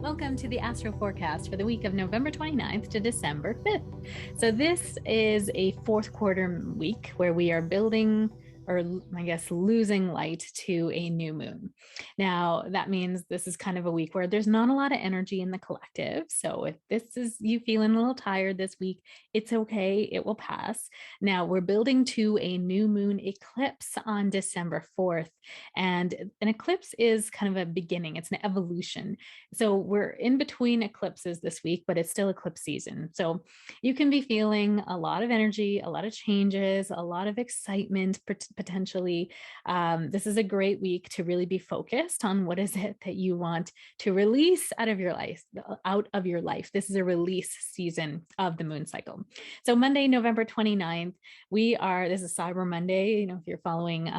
Welcome to the Astro Forecast for the week of November 29th to December 5th. So this is a fourth quarter week where we are building, or I guess losing light to a new moon. Now, that means this is kind of a week where there's not a lot of energy in the collective. So if this is you feeling a little tired this week, it's okay, it will pass. Now, we're building to a new moon eclipse on December 4th. And an eclipse is kind of a beginning, it's an evolution. So we're in between eclipses this week, but it's still eclipse season. So you can be feeling a lot of energy, a lot of changes, a lot of excitement potentially. This is a great week to really be focused on what is it that you want to release out of your life, This is a release season of the moon cycle. So Monday, November 29th, this is Cyber Monday. If you're following,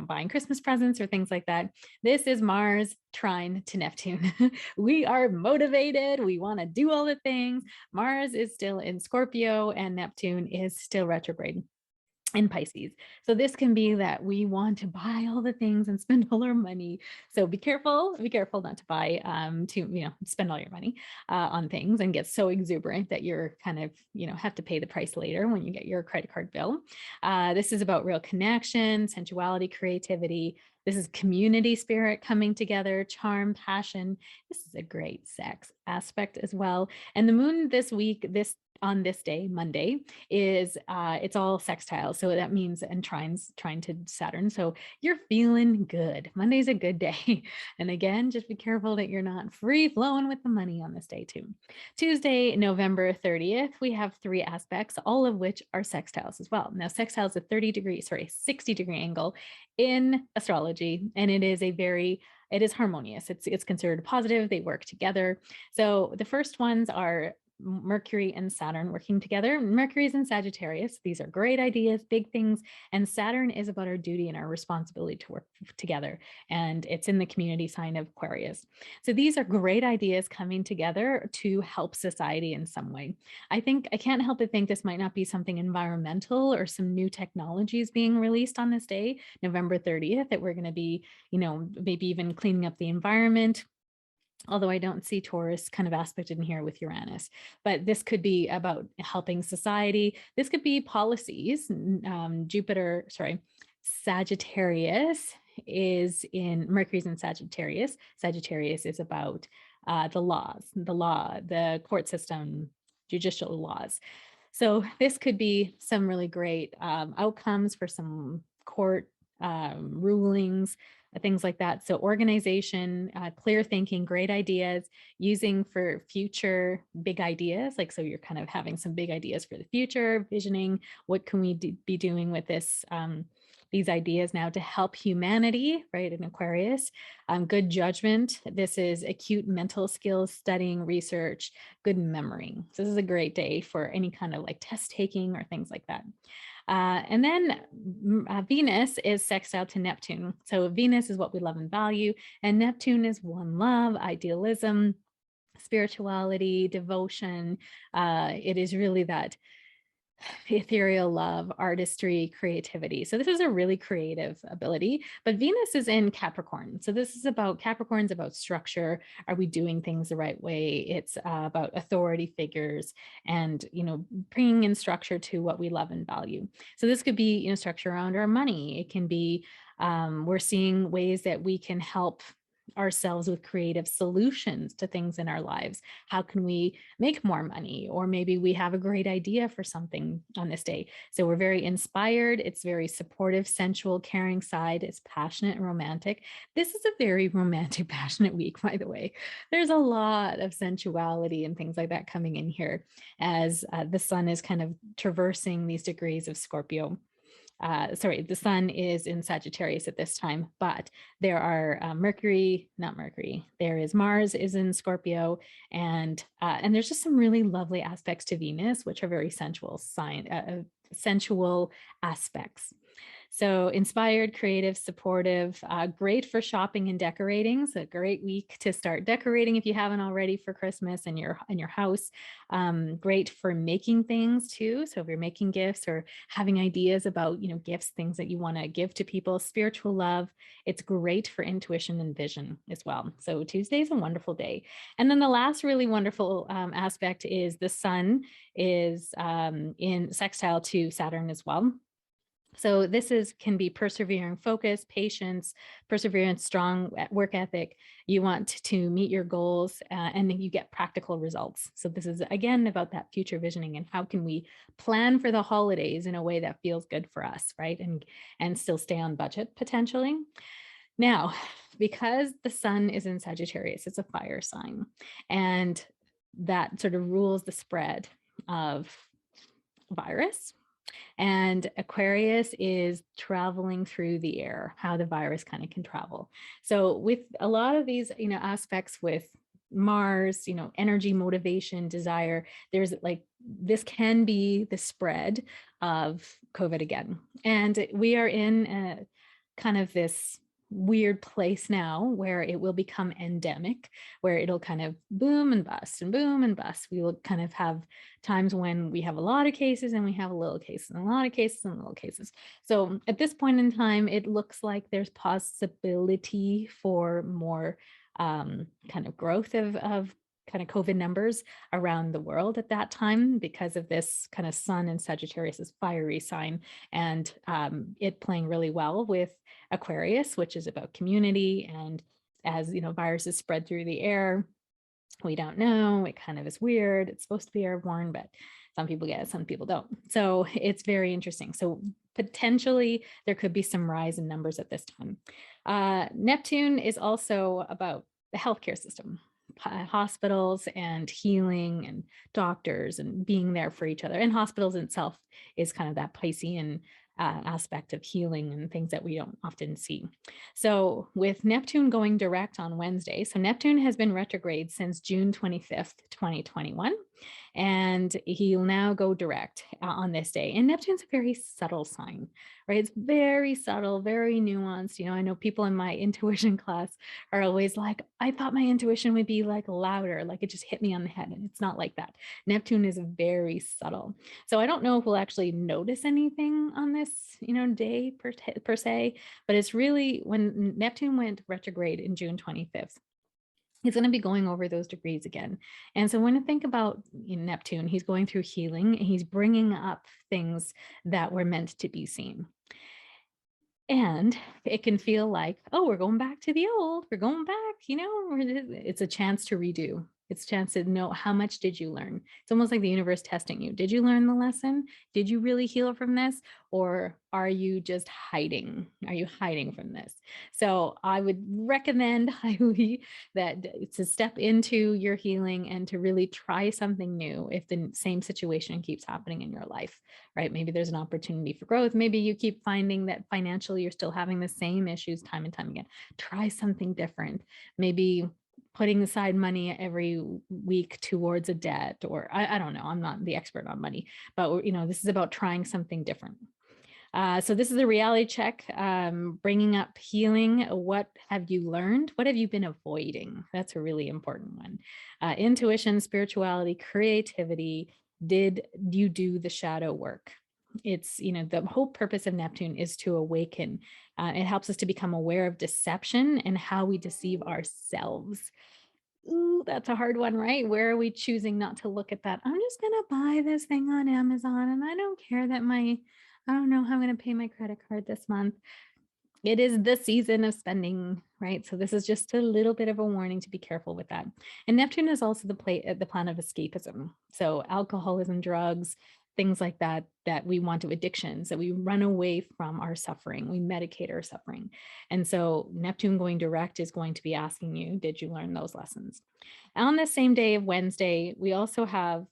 buying Christmas presents or things like that, this is Mars trine to Neptune. We are motivated. We want to do all the things. Mars is still in Scorpio and Neptune is still retrograde in Pisces. So this can be that we want to buy all the things and spend all our money. So be careful not to buy, spend all your money on things and get so exuberant that you're kind of, have to pay the price later when you get your credit card bill. This is about real connection, sensuality, creativity. This is community spirit coming together, charm, passion. This is a great sex aspect as well. And the moon this week, on this day, Monday, is it's all sextile. So that means and trine to Saturn. So you're feeling good. Monday's a good day. And again, just be careful that you're not free flowing with the money on this day too. Tuesday, November 30th, we have 3 aspects, all of which are sextiles as well. Now, sextile is a 60-degree angle in astrology, and it is harmonious. It's considered positive. They work together. So the first ones are Mercury and Saturn working together. Mercury's in Sagittarius. These are great ideas, big things. And Saturn is about our duty and our responsibility to work together. And it's in the community sign of Aquarius. So these are great ideas coming together to help society in some way. I can't help but think this might not be something environmental or some new technologies being released on this day, November 30th, that we're going to be, maybe even cleaning up the environment. Although I don't see Taurus kind of aspected in here with Uranus, but this could be about helping society. This could be policies. Sagittarius is in Mercury's in Sagittarius. Sagittarius is about the court system, judicial laws. So this could be some really great outcomes for some court rulings, things like that. So organization, clear thinking, great ideas, using for future big ideas. So you're kind of having some big ideas for the future, visioning, what can we be doing with these ideas now to help humanity, right? In Aquarius, good judgment. This is acute mental skills, studying, research, good memory. So this is a great day for any kind of test taking or things like that. And then Venus is sextile to Neptune. So Venus is what we love and value, and Neptune is one love, idealism, spirituality, devotion. It is really that ethereal love, artistry, creativity. So this is a really creative ability, but Venus is in Capricorn. So this is about Capricorn's about structure. Are we doing things the right way? It's about authority figures and, bringing in structure to what we love and value. So this could be, structure around our money. It can be, we're seeing ways that we can help ourselves with creative solutions to things in our lives. How can we make more money? Or maybe we have a great idea for something on this day. So we're very inspired. It's very supportive, sensual, caring side. It's passionate and romantic. This is a very romantic, passionate week, by the way. There's a lot of sensuality and things like that coming in here as the sun is kind of traversing these degrees of Scorpio. The sun is in Sagittarius at this time, but there are there is Mars is in Scorpio, and there's just some really lovely aspects to Venus, which are very sensual aspects. So inspired, creative, supportive, great for shopping and decorating. So a great week to start decorating if you haven't already for Christmas in your house. Great for making things too. So if you're making gifts or having ideas about, gifts, things that you want to give to people, spiritual love, it's great for intuition and vision as well. So Tuesday is a wonderful day. And then the last really wonderful aspect is the sun is in sextile to Saturn as well. So this can be persevering focus, patience, perseverance, strong work ethic. You want to meet your goals and then you get practical results. So this is again about that future visioning and how can we plan for the holidays in a way that feels good for us, right? And still stay on budget potentially. Now, because the sun is in Sagittarius, it's a fire sign, and that sort of rules the spread of virus. And Aquarius is traveling through the air, how the virus kind of can travel. So with a lot of these, aspects with Mars, energy, motivation, desire, there's like, this can be the spread of COVID again. And we are in a kind of this weird place now where it will become endemic, where it'll kind of boom and bust and boom and bust. We will kind of have times when we have a lot of cases and we have a little cases and a lot of cases and little cases. So at this point in time, it looks like there's possibility for more kind of growth of kind of COVID numbers around the world at that time because of this kind of sun in Sagittarius's fiery sign and it playing really well with Aquarius, which is about community. And as viruses spread through the air, we don't know. It kind of is weird. It's supposed to be airborne, but some people get it, some people don't. So it's very interesting. So potentially there could be some rise in numbers at this time. Neptune is also about the healthcare system, hospitals and healing and doctors and being there for each other. And hospitals itself is kind of that Piscean aspect of healing and things that we don't often see. So with Neptune going direct on Wednesday, so Neptune has been retrograde since June 25th, 2021, and he'll now go direct on this day. And Neptune's a very subtle sign, right? It's very subtle, very nuanced. I know people in my intuition class are always like, I thought my intuition would be like louder, like it just hit me on the head. And it's not like that. Neptune is very subtle. So I don't know if we'll actually notice anything on this, day per se, but it's really when Neptune went retrograde in June 25th, he's going to be going over those degrees again. And so when I think about Neptune, he's going through healing and he's bringing up things that were meant to be seen. And it can feel like, oh, we're going back to the old, we're going back, it's a chance to redo. It's a chance to know how much did you learn. It's almost like the universe testing you. Did you learn the lesson? Did you really heal from this? Or are you just hiding? Are you hiding from this? So I would recommend highly that to step into your healing and to really try something new if the same situation keeps happening in your life, right? Maybe there's an opportunity for growth. Maybe you keep finding that financially you're still having the same issues time and time again. Try something different. Maybe putting aside money every week towards a debt, or I don't know, I'm not the expert on money, but this is about trying something different. So this is a reality check, bringing up healing. What have you learned? What have you been avoiding? That's a really important one. Intuition, spirituality, creativity. Did you do the shadow work? It's, the whole purpose of Neptune is to awaken. It helps us to become aware of deception and how we deceive ourselves. Ooh, that's a hard one, right? Where are we choosing not to look at that? I'm just going to buy this thing on Amazon and I don't care that I don't know how I'm going to pay my credit card this month. It is the season of spending, right? So this is just a little bit of a warning to be careful with that. And Neptune is also the planet of escapism. So alcoholism, drugs, things like that we want to addictions, that we run away from our suffering, we medicate our suffering. And so Neptune going direct is going to be asking you, did you learn those lessons? On the same day of Wednesday, we also have,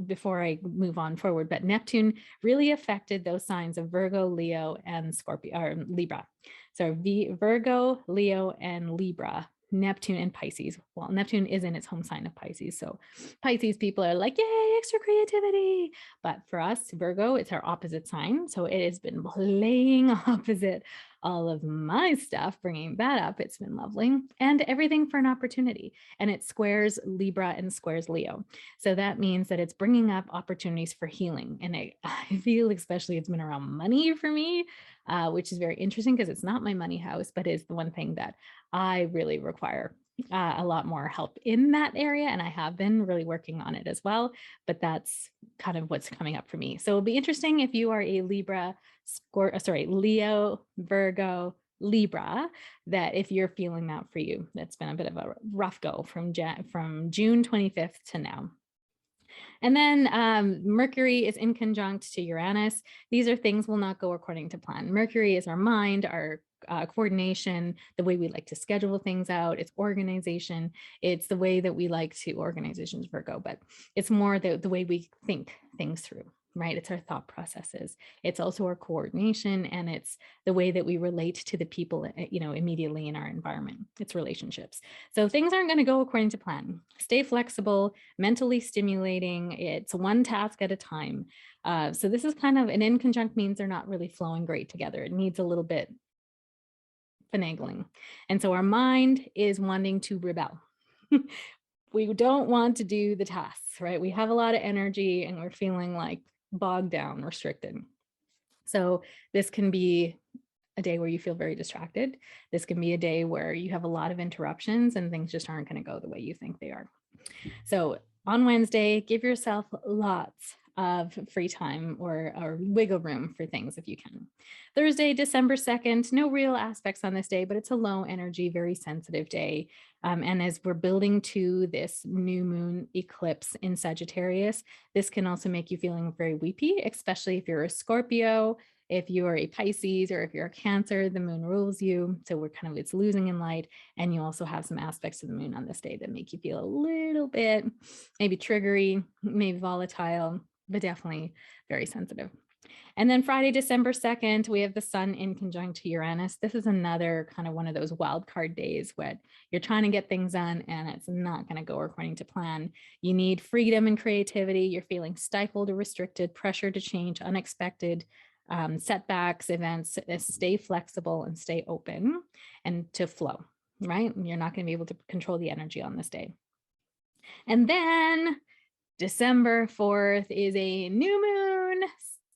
before I move on forward, but Neptune really affected those signs of Virgo, Leo, and Scorpio, or Libra. So Virgo, Leo, and Libra Neptune and Pisces. Well, Neptune is in its home sign of Pisces. So Pisces people are like, yay, extra creativity. But for us, Virgo, it's our opposite sign. So it has been playing opposite all of my stuff, bringing that up. It's been lovely. And everything for an opportunity. And it squares Libra and squares Leo. So that means that it's bringing up opportunities for healing. And I feel especially it's been around money for me, which is very interesting because it's not my money house, but is the one thing that I really require a lot more help in that area. And I have been really working on it as well, but that's kind of what's coming up for me. So it'll be interesting if you are a Leo, Virgo, Libra, that if you're feeling that for you, that's been a bit of a rough go from June 25th to now. And then Mercury is in conjunct to Uranus. These are things will not go according to plan. Mercury is our mind, our coordination, the way we like to schedule things out. It's organization. It's the way that we like to, organizations Virgo, but it's more the way we think things through, right? It's our thought processes. It's also our coordination, and it's the way that we relate to the people, immediately in our environment. It's relationships. So things aren't going to go according to plan. Stay flexible, mentally stimulating. It's one task at a time. So this is kind of an in conjunct means they're not really flowing great together. It needs a little bit finagling. And so our mind is wanting to rebel. We don't want to do the tasks, right? We have a lot of energy and we're feeling like bogged down, restricted. So this can be a day where you feel very distracted. This can be a day where you have a lot of interruptions and things just aren't going to go the way you think they are. So on Wednesday, give yourself lots of free time or wiggle room for things if you can. Thursday, December 2nd, no real aspects on this day, but it's a low energy, very sensitive day. And as we're building to this new moon eclipse in Sagittarius, this can also make you feeling very weepy, especially if you're a Scorpio, if you're a Pisces, or if you're a Cancer. The moon rules you. So it's losing in light. And you also have some aspects of the moon on this day that make you feel a little bit maybe triggery, maybe volatile, but definitely very sensitive. And then Friday, December 2nd, we have the sun in conjunct to Uranus. This is another kind of one of those wild card days where you're trying to get things done and it's not going to go according to plan. You need freedom and creativity. You're feeling stifled or restricted, pressure to change, unexpected setbacks, events. Stay flexible and stay open and to flow, right? You're not going to be able to control the energy on this day. And then December 4th is a new moon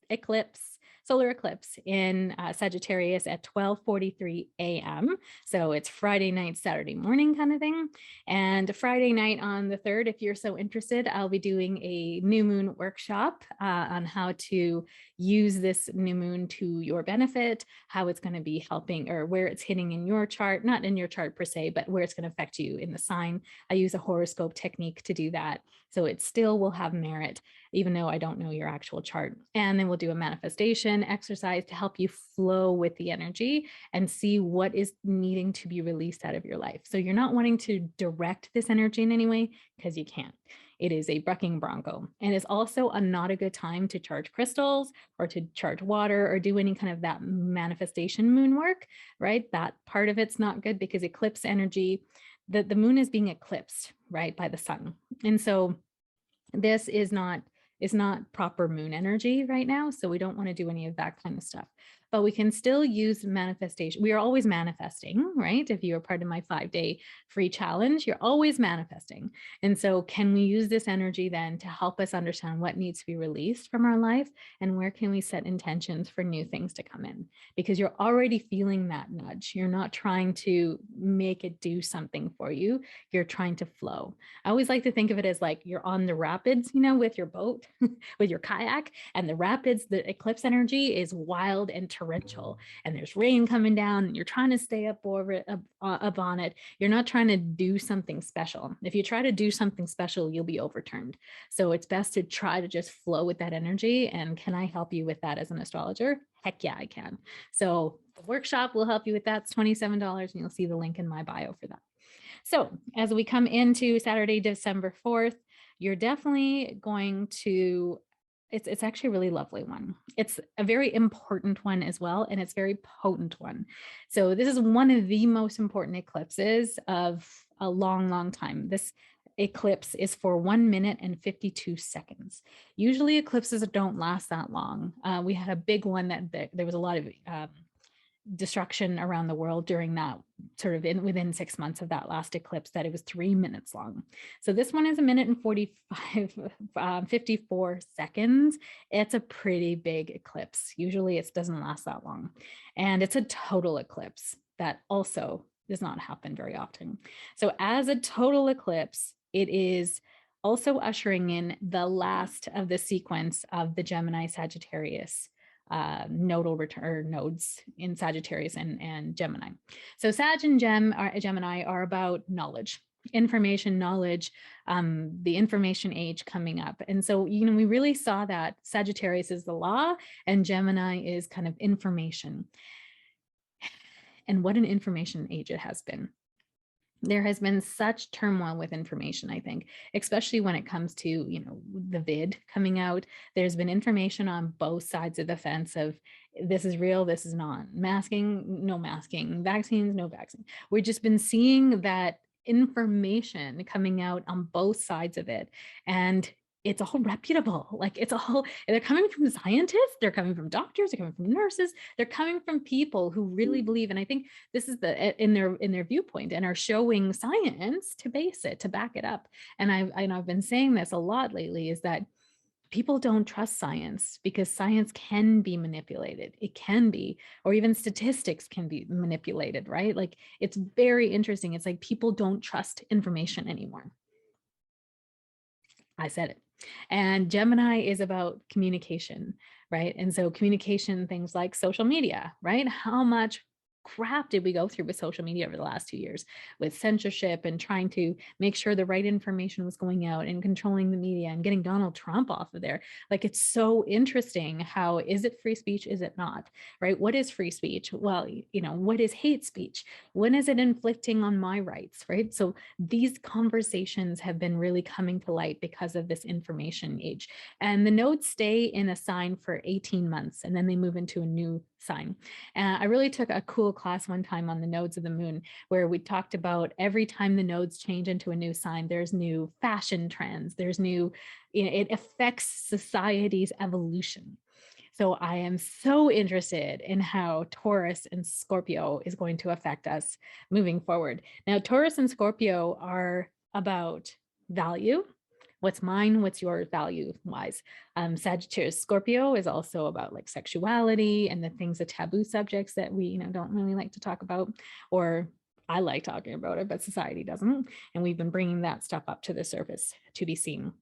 eclipse, solar eclipse in Sagittarius at 12:43 a.m. So it's Friday night, Saturday morning kind of thing. And Friday night on the 3rd, if you're so interested, I'll be doing a new moon workshop on how to use this new moon to your benefit, how it's going to be helping or where it's hitting in your chart, not in your chart per se, but where it's going to affect you in the sign. I use a horoscope technique to do that. So it still will have merit, even though I don't know your actual chart. And then we'll do a manifestation exercise to help you flow with the energy and see what is needing to be released out of your life. So you're not wanting to direct this energy in any way because you can't. It is a bucking bronco, and it's also not a good time to charge crystals or to charge water or do any kind of that manifestation moon work, right? That part of it's not good because eclipse energy, the moon is being eclipsed, right, by the sun. And so this is not proper moon energy right now. So we don't want to do any of that kind of stuff. But we can still use manifestation. We are always manifesting, right? If you are part of my 5-day free challenge, you're always manifesting. And so can we use this energy then to help us understand what needs to be released from our life and where can we set intentions for new things to come in? Because you're already feeling that nudge. You're not trying to make it do something for you. You're trying to flow. I always like to think of it as like you're on the rapids, with your boat, with your kayak, and the rapids, the eclipse energy is wild and torrential, and there's rain coming down, and you're trying to stay up on it. You're not trying to do something special. If you try to do something special, you'll be overturned. So it's best to try to just flow with that energy. And can I help you with that as an astrologer? Heck yeah, I can. So the workshop will help you with that. It's $27, and you'll see the link in my bio for that. So as we come into Saturday, December 4th, you're definitely going to It's actually a really lovely one. It's a very important one as well, and it's a very potent one. So this is one of the most important eclipses of a long, long time. This eclipse is for 1 minute and 52 seconds. Usually eclipses don't last that long. We had a big one that there was a lot of destruction around the world during that sort of within 6 months of that last eclipse, that it was 3 minutes long. So this one is 1 minute and 54 seconds. It's a pretty big eclipse. Usually it doesn't last that long. And it's a total eclipse that also does not happen very often. So as a total eclipse, it is also ushering in the last of the sequence of the Gemini Sagittarius nodal return nodes in Sagittarius and Gemini. So Sag and Gemini are about knowledge, information, knowledge, the information age coming up. And so, we really saw that Sagittarius is the law and Gemini is kind of information. And what an information age it has been. There has been such turmoil with information, I think, especially when it comes to, the vid coming out. There's been information on both sides of the fence of this is real, this is not. Masking, no masking. Vaccines, no vaccine. We've just been seeing that information coming out on both sides of it. And it's all reputable. Like they're coming from scientists, they're coming from doctors, they're coming from nurses, they're coming from people who really believe. And I think this is in their viewpoint and are showing science to back it up. And I've been saying this a lot lately, is that people don't trust science because science can be manipulated. It can be, or even statistics can be manipulated, right? Like, it's very interesting. It's like people don't trust information anymore. I said it. And Gemini is about communication, right? And so communication, things like social media, right? How much crap did we go through with social media over the last 2 years with censorship and trying to make sure the right information was going out and controlling the media and getting Donald Trump off of there? Like, it's so interesting. How is it free speech? Is it not? Right? What is free speech? Well, what is hate speech? When is it inflicting on my rights? Right? So these conversations have been really coming to light because of this information age. And the nodes stay in a sign for 18 months and then they move into a new sign. And I really took a cool class one time on the nodes of the moon, where we talked about every time the nodes change into a new sign, there's new fashion trends, there's new, it affects society's evolution. So I am so interested in how Taurus and Scorpio is going to affect us moving forward. Now, Taurus and Scorpio are about value. What's mine? What's yours value wise? Sagittarius Scorpio is also about like sexuality and the things, the taboo subjects that we, don't really like to talk about, or I like talking about it, but society doesn't. And we've been bringing that stuff up to the surface to be seen.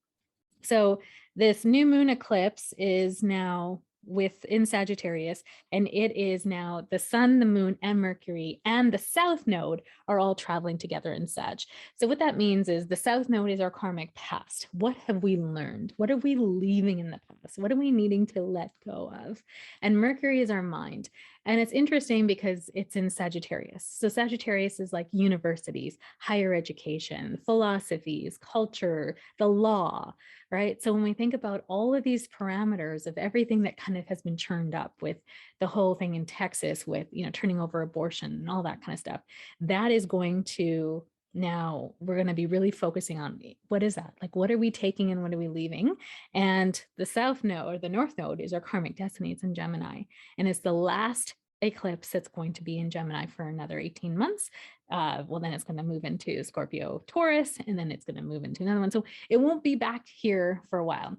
So this new moon eclipse is now within Sagittarius, and it is now the sun, the moon, and Mercury, and the south node are all traveling together in Sag. So what that means is the south node is our karmic past. What have we learned? What are we leaving in the past? What are we needing to let go of? And Mercury is our mind. And it's interesting because it's in Sagittarius. So Sagittarius is like universities, higher education, philosophies, culture, the law, right? So when we think about all of these parameters of everything that kind of has been churned up with the whole thing in Texas with, turning over abortion and all that kind of stuff, that is going to, now we're going to be really focusing on what is that? Like, what are we taking and what are we leaving? And the south node or the north node is our karmic destiny. It's in Gemini. And it's the last eclipse that's going to be in Gemini for another 18 months. Well, then it's going to move into Scorpio, Taurus, and then it's going to move into another one. So it won't be back here for a while.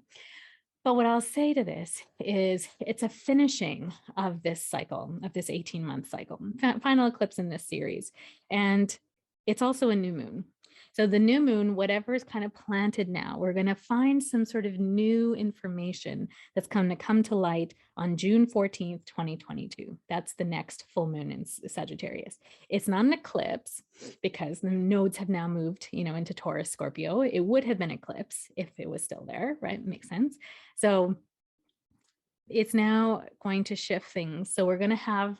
But what I'll say to this is it's a finishing of this cycle, of this 18-month cycle, final eclipse in this series. And it's also a new moon. So the new moon, whatever is kind of planted now, we're going to find some sort of new information that's going to come to light on June 14th, 2022. That's the next full moon in Sagittarius. It's not an eclipse because the nodes have now moved, into Taurus, Scorpio. It would have been eclipse if it was still there, right? Makes sense. So it's now going to shift things. So we're going to have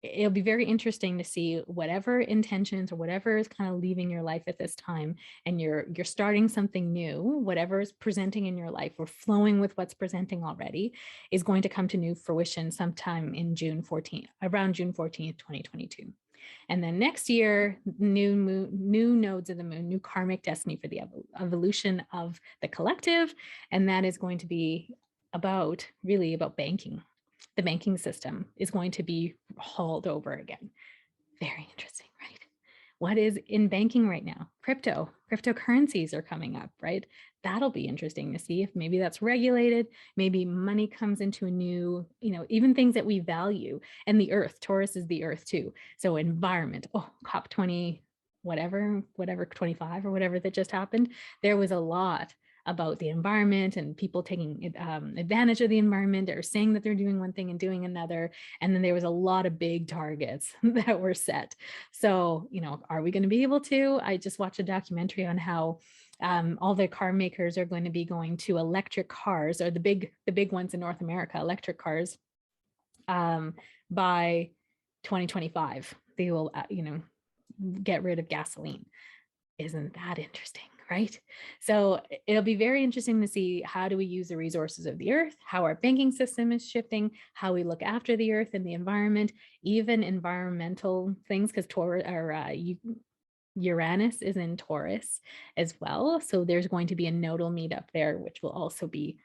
it'll be very interesting to see whatever intentions or whatever is kind of leaving your life at this time, and you're starting something new. Whatever is presenting in your life or flowing with what's presenting already is going to come to new fruition sometime in around June 14th, 2022. And then next year, new nodes of the moon, new karmic destiny for the evolution of the collective. And that is going to be really about banking. The banking system is going to be hauled over again. Very interesting, right? What is in banking right now? Cryptocurrencies are coming up, right? That'll be interesting to see if maybe that's regulated, maybe money comes into a new, even things that we value. And the earth, Taurus is the earth too. So environment, COP20, whatever 25 or whatever that just happened, there was a lot about the environment and people taking advantage of the environment, or saying that they're doing one thing and doing another. And then there was a lot of big targets that were set. So, are we going to be able to? I just watched a documentary on how all the car makers are going to be going to electric cars, or the big ones in North America, electric cars, by 2025. They will, get rid of gasoline. Isn't that interesting? Right? So it'll be very interesting to see, how do we use the resources of the earth, how our banking system is shifting, how we look after the earth and the environment, even environmental things, because Uranus is in Taurus as well. So there's going to be a nodal meetup there, which will also be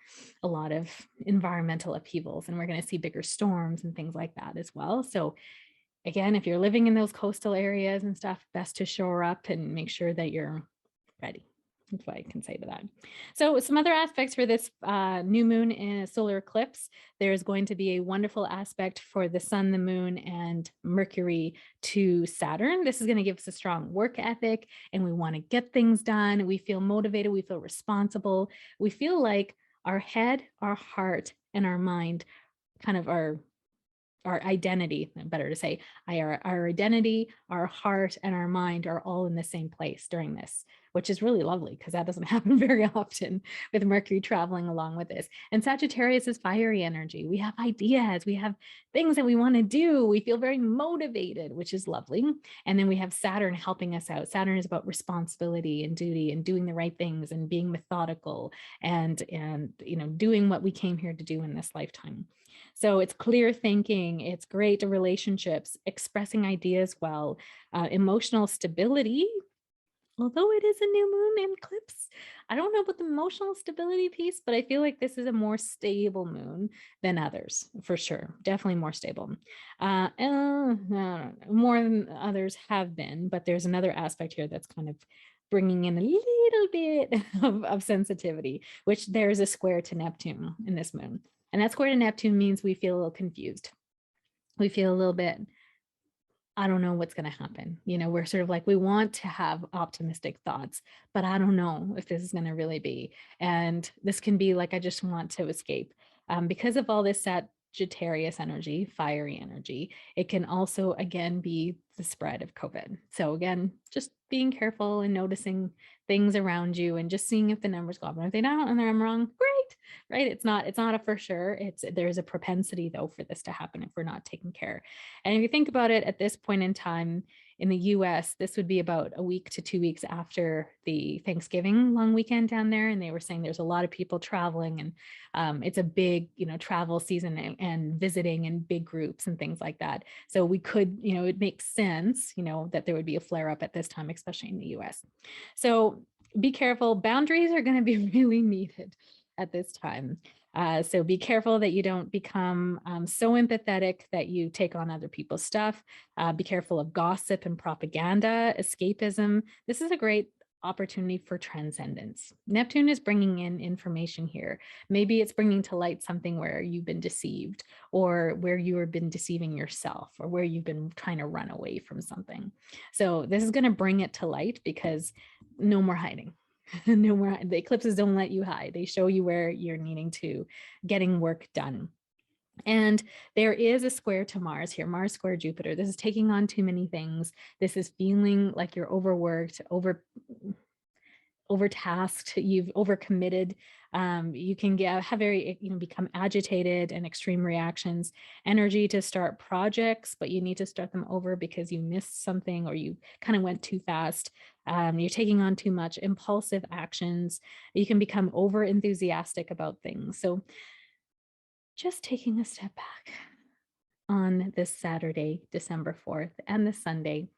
a lot of environmental upheavals. And we're going to see bigger storms and things like that as well. So again, if you're living in those coastal areas and stuff, best to shore up and make sure that you're ready. That's what I can say to that. So some other aspects for this new moon and solar eclipse, there's going to be a wonderful aspect for the sun, the moon, and Mercury to Saturn. This is going to give us a strong work ethic, and we want to get things done. We feel motivated. We feel responsible. We feel like our head, our heart, and our mind kind of our identity, better to say, our identity, our heart, and our mind are all in the same place during this, which is really lovely because that doesn't happen very often with Mercury traveling along with this. And Sagittarius is fiery energy. We have ideas, we have things that we want to do. We feel very motivated, which is lovely. And then we have Saturn helping us out. Saturn is about responsibility and duty and doing the right things and being methodical and doing what we came here to do in this lifetime. So it's clear thinking, it's great relationships, expressing ideas well, emotional stability. Although it is a new moon eclipse, I don't know about the emotional stability piece, but I feel like this is a more stable moon than others, for sure. Definitely more stable. More than others have been, but there's another aspect here that's kind of bringing in a little bit of sensitivity, which there's a square to Neptune in this moon. And that square to Neptune means we feel a little confused. We feel a little bit, I don't know what's going to happen. We're sort of like, we want to have optimistic thoughts, but I don't know if this is going to really be. And this can be like, I just want to escape. Because of all this Sagittarius energy, fiery energy, it can also, again, be the spread of COVID. So again, just being careful and noticing things around you and just seeing if the numbers go up. And if they don't and I'm wrong, great, right? It's not a for sure. There's a propensity though for this to happen if we're not taking care. And if you think about it, at this point in time in the US, this would be about a week to 2 weeks after the Thanksgiving long weekend down there. And they were saying there's a lot of people traveling, and it's a big, travel season and visiting in big groups and things like that. So we could, it makes sense, that there would be a flare up at this time, especially in the US. So be careful. Boundaries are going to be really needed at this time. So be careful that you don't become so empathetic that you take on other people's stuff. Be careful of gossip and propaganda, escapism. This is a great opportunity for transcendence. Neptune is bringing in information here. Maybe it's bringing to light something where you've been deceived, or where you have been deceiving yourself, or where you've been trying to run away from something. So this is going to bring it to light, because no more hiding. No more. The eclipses don't let you hide. They show you where you're needing to getting work done. And there is a square to Mars here, Mars square Jupiter. This is taking on too many things. This is feeling like you're overworked, overtasked, you've overcommitted. You can have very, become agitated and extreme reactions, energy to start projects, but you need to start them over because you missed something or you kind of went too fast. You're taking on too much, impulsive actions. You can become over enthusiastic about things. So just taking a step back on this Saturday, December 4th, and this Sunday.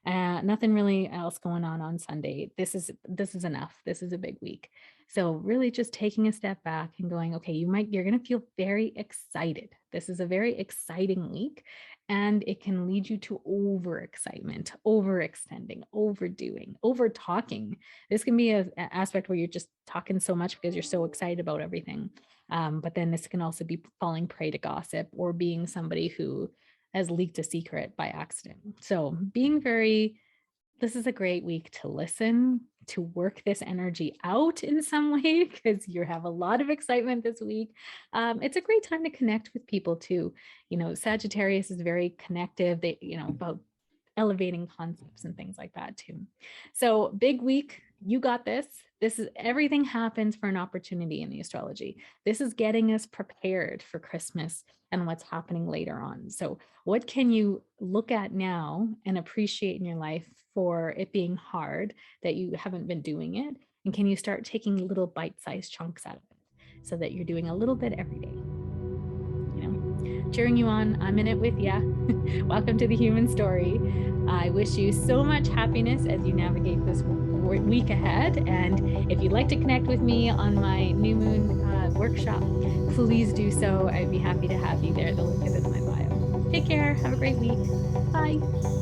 Nothing really else going on Sunday. This is enough. This is a big week. So really just taking a step back and going, okay, you're going to feel very excited. This is a very exciting week, and it can lead you to overexcitement, overextending, overdoing, over talking. This can be an aspect where you're just talking so much because you're so excited about everything. But then this can also be falling prey to gossip or being somebody who has leaked a secret by accident. So this is a great week to listen, to work this energy out in some way because you have a lot of excitement this week. It's a great time to connect with people too. Sagittarius is very connective. About elevating concepts and things like that too. So big week, you got this. Everything happens for an opportunity in the astrology. This is getting us prepared for Christmas and what's happening later on. So what can you look at now and appreciate in your life for it being hard that you haven't been doing it? And can you start taking little bite-sized chunks out of it so that you're doing a little bit every day? Cheering you on. I'm in it with you. Welcome to the human story. I wish you so much happiness as you navigate this week ahead. And if you'd like to connect with me on my new moon workshop, please do so. I'd be happy to have you there. The link is in my bio. Take care. Have a great week. Bye.